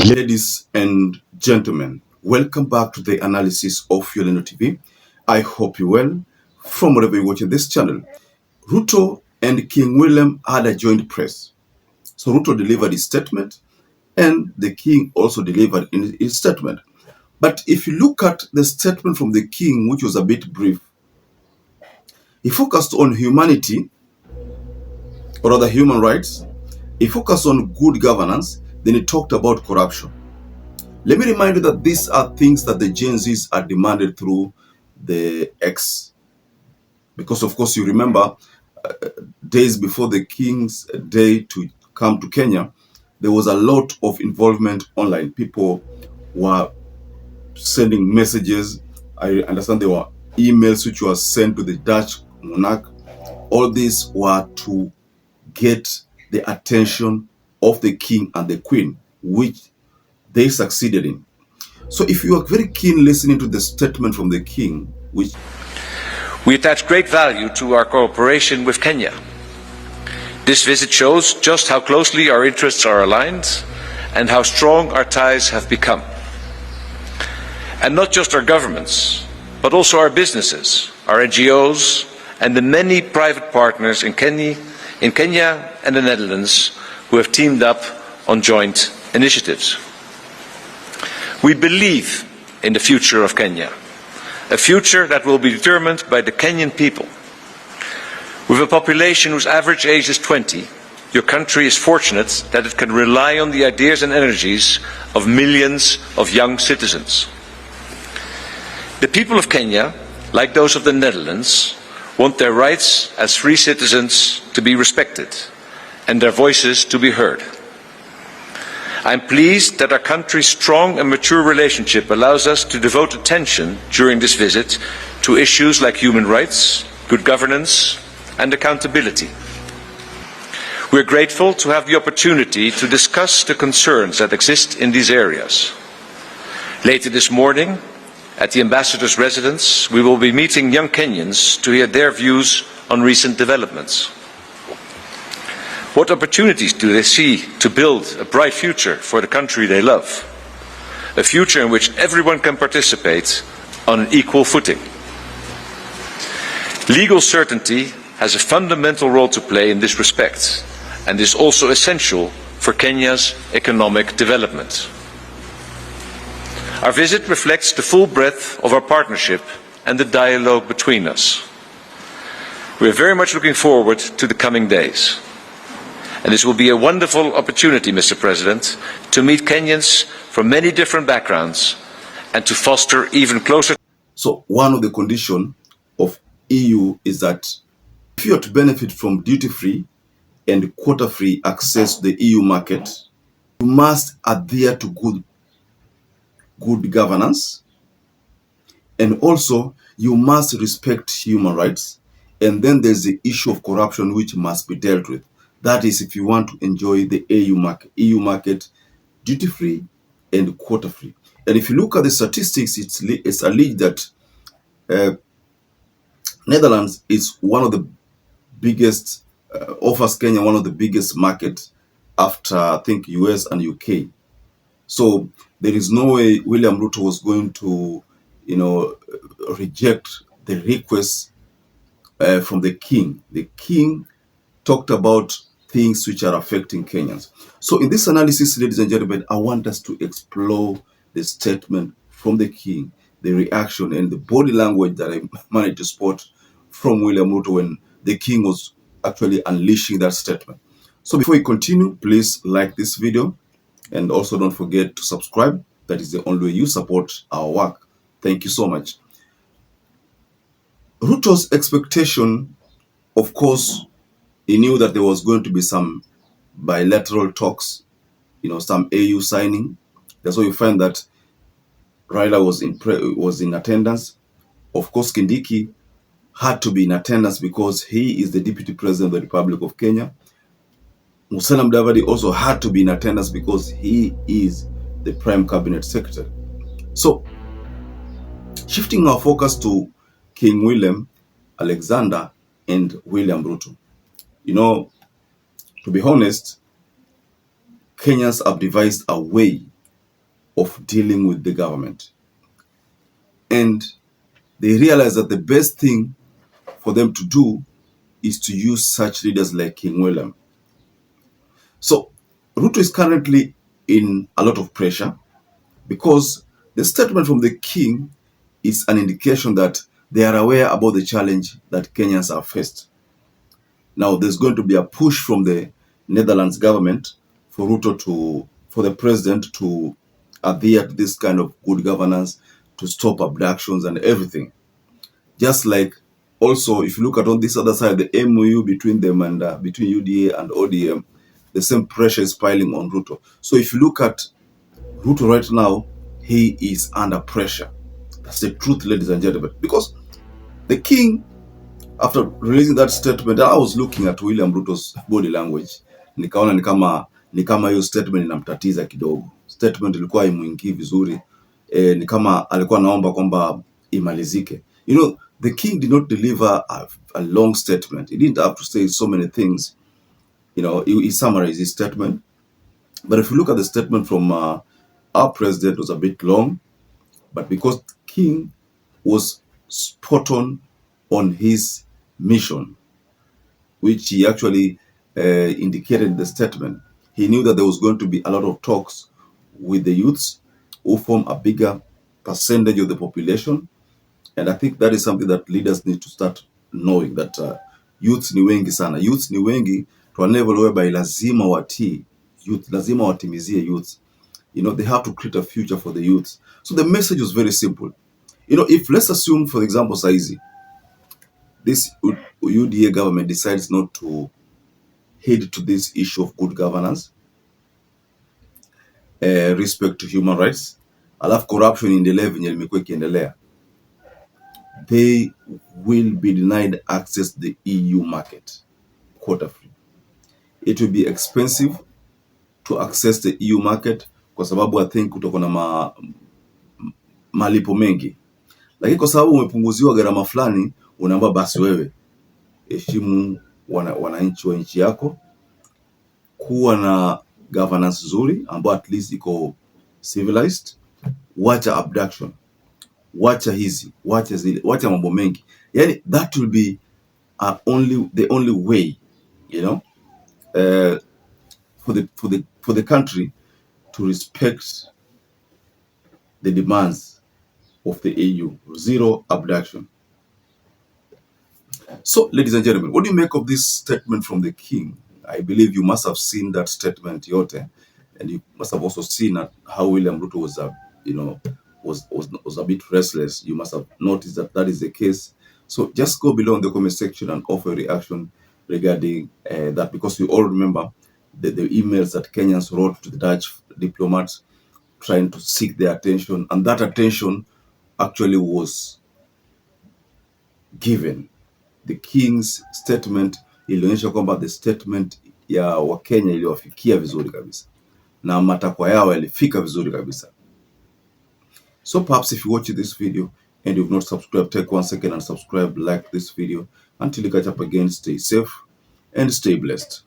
Ladies and gentlemen, welcome back to the analysis of YOLENO TV. I hope you're well from wherever you're watching this channel. Ruto and King Willem had a joint press. So Ruto delivered his statement and the King also delivered his statement. But if you look at the statement from the King, which was a bit brief, he focused on humanity, or rather human rights. He focused on good governance. Then he talked about corruption. Let me remind you that these are things that the Gen Zs are demanded through the X. Because of course you remember days before the King's day to come to Kenya, there was a lot of involvement online. People were sending messages. I understand there were emails which were sent to the Dutch monarch. All these were to get the attention of the King and the Queen, which they succeeded in. So if you are very keen listening to the statement from the King, which we attach great value to our cooperation with Kenya. This visit shows just how closely our interests are aligned and how strong our ties have become. And not just our governments, but also our businesses, our NGOs, and the many private partners in Kenya and the Netherlands who have teamed up on joint initiatives. We believe in the future of Kenya, a future that will be determined by the Kenyan people. With a population whose average age is 20, your country is fortunate that it can rely on the ideas and energies of millions of young citizens. The people of Kenya, like those of the Netherlands, want their rights as free citizens to be respected and their voices to be heard. I am pleased that our country's strong and mature relationship allows us to devote attention during this visit to issues like human rights, good governance, and accountability. We are grateful to have the opportunity to discuss the concerns that exist in these areas. Later this morning, at the Ambassador's residence, we will be meeting young Kenyans to hear their views on recent developments. What opportunities do they see to build a bright future for the country they love? A future in which everyone can participate on an equal footing. Legal certainty has a fundamental role to play in this respect and is also essential for Kenya's economic development. Our visit reflects the full breadth of our partnership and the dialogue between us. We are very much looking forward to the coming days. And this will be a wonderful opportunity, Mr. President, to meet Kenyans from many different backgrounds and to foster even closer. So one of the conditions of EU is that if you are to benefit from duty-free and quota-free access to the EU market, you must adhere to good governance, and also you must respect human rights. And then there's the issue of corruption which must be dealt with. That is if you want to enjoy the EU market duty-free and quota-free. And if you look at the statistics, it's alleged that Netherlands is one of the biggest, offers Kenya one of the biggest markets after, I think, US and UK. So there is no way William Ruto was going to, reject the request from the King. The King talked about things which are affecting Kenyans. So in this analysis, ladies and gentlemen, I want us to explore the statement from the King, the reaction and the body language that I managed to spot from William Ruto when the King was actually unleashing that statement. So before we continue, please like this video and also don't forget to subscribe. That is the only way you support our work. Thank you so much. Ruto's expectation, of course, he knew that there was going to be some bilateral talks, some AU signing. That's why you find that Raila was in attendance. Of course, Kindiki had to be in attendance because he is the Deputy President of the Republic of Kenya. Musalia Mudavadi also had to be in attendance because he is the Prime Cabinet Secretary. So, shifting our focus to King Willem, Alexander, and William Ruto. To be honest, Kenyans have devised a way of dealing with the government. And they realized that the best thing for them to do is to use such leaders like King Willem. So Ruto is currently in a lot of pressure because the statement from the king is an indication that they are aware about the challenge that Kenyans have faced. Now, there's going to be a push from the Netherlands government for for the president to adhere to this kind of good governance, to stop abductions and everything. Just like also, if you look at on this other side, the MOU between them and between UDA and ODM, the same pressure is piling on Ruto. So if you look at Ruto right now, he is under pressure. That's the truth, ladies and gentlemen. Because the king, after releasing that statement, I was looking at William Ruto's body language. Nikaona ni kama hiyo statement inamtatiza kidogo. Statement ilikuwa imuingii vizuri. Ni kama alikuwa naomba kwamba imalizike. You know, the king did not deliver a long statement. He didn't have to say so many things. You know, he summarized his statement. But if you look at the statement from our president, it was a bit long. But because king was spot on his mission, which he actually indicated in the statement, he knew that there was going to be a lot of talks with the youths who form a bigger percentage of the population. And I think that is something that leaders need to start knowing, that youths ni wengi sana. Youths ni wengi to a level whereby lazima watii youth, lazima watimizie youth. You know, they have to create a future for the youth. So the message was very simple. You know, if let's assume, for example, Saizi, this UDA government decides not to heed to this issue of good governance, respect to human rights, alafu corruption iendelee venye limekuwa ikiendelea, they will be denied access to the EU market quota free. It will be expensive to access the EU market kwa sababu I think kutoka na malipo mengi. Lakini kwa sababu umepunguziwa gharama fulani, unaomba basi wewe heshimu wananchi wa nchi yako, kuwa na governance nzuri ambayo at least iko civilized, wacha abduction, wacha hizi, wacha zile, wacha mambo mengi. Yani that will be the only way, you know, for the country to respect the demands of the EU. Zero abduction. So, ladies and gentlemen, what do you make of this statement from the king? I believe you must have seen that statement, yote, and you must have also seen how William Ruto was, was a bit restless. You must have noticed that is the case. So just go below in the comment section and offer a reaction regarding that, because we all remember the emails that Kenyans wrote to the Dutch diplomats trying to seek their attention, and that attention actually was given. The king's statement ilionyesha kwamba the statement ya Wakenya iliwafikia vizuri kabisa na matakwa yao yalifika vizuri kabisa. So perhaps if you watch this video and you've not subscribed, take 1 second and subscribe, like this video. Until you catch up again, stay safe and stay blessed.